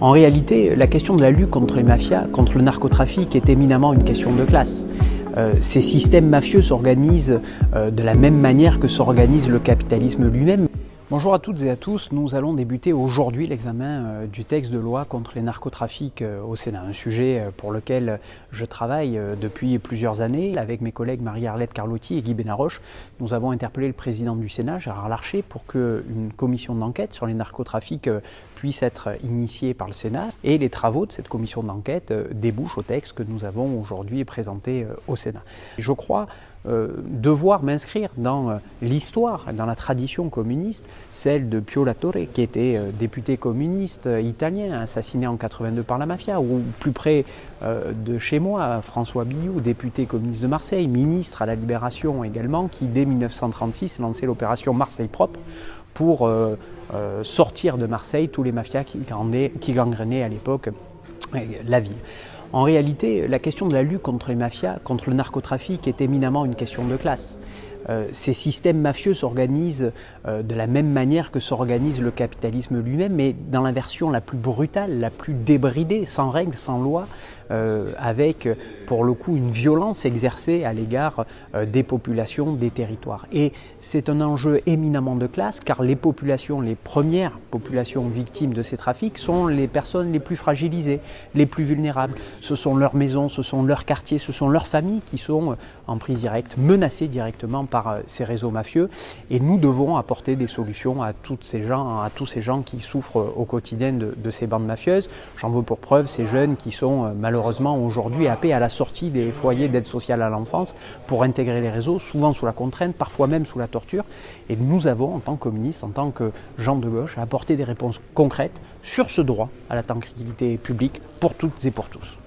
En réalité, la question de la lutte contre les mafias, contre le narcotrafic, est éminemment une question de classe. Ces systèmes mafieux s'organisent de la même manière que s'organise le capitalisme lui-même. Bonjour à toutes et à tous, nous allons débuter aujourd'hui l'examen du texte de loi contre les narcotrafics au Sénat, un sujet pour lequel je travaille depuis plusieurs années. Avec mes collègues Marie-Arlette Carlotti et Guy Benaroche, nous avons interpellé le président du Sénat, Gérard Larcher, pour qu'une commission d'enquête sur les narcotrafics puisse être initiée par le Sénat, et les travaux de cette commission d'enquête débouchent au texte que nous avons aujourd'hui présenté au Sénat. Je crois devoir m'inscrire dans l'histoire, dans la tradition communiste, celle de Pio La Torre, qui était député communiste italien, assassiné en 1982 par la mafia, ou plus près de chez moi, François Billoux, député communiste de Marseille, ministre à la Libération également, qui dès 1936 lançait l'opération Marseille propre pour sortir de Marseille tous les mafias qui gangrenaient à l'époque la ville. En réalité, la question de la lutte contre les mafias, contre le narcotrafic, est éminemment une question de classe. Ces systèmes mafieux s'organisent de la même manière que s'organise le capitalisme lui-même, mais dans la version la plus brutale, la plus débridée, sans règles, sans loi, avec pour le coup une violence exercée à l'égard des populations, des territoires. Et c'est un enjeu éminemment de classe, car les populations, les premières populations victimes de ces trafics sont les personnes les plus fragilisées, les plus vulnérables. Ce sont leurs maisons, ce sont leurs quartiers, ce sont leurs familles qui sont en prise directe, menacées directement par ces réseaux mafieux. Et nous devons apporter des solutions à tous ces gens qui souffrent au quotidien de ces bandes mafieuses. J'en veux pour preuve ces jeunes qui sont malheureusement aujourd'hui happés à la sortie des foyers d'aide sociale à l'enfance pour intégrer les réseaux, souvent sous la contrainte, parfois même sous la torture. Et nous avons, en tant que communistes, en tant que gens de gauche, apporté des réponses concrètes sur ce droit à la tranquillité publique pour toutes et pour tous.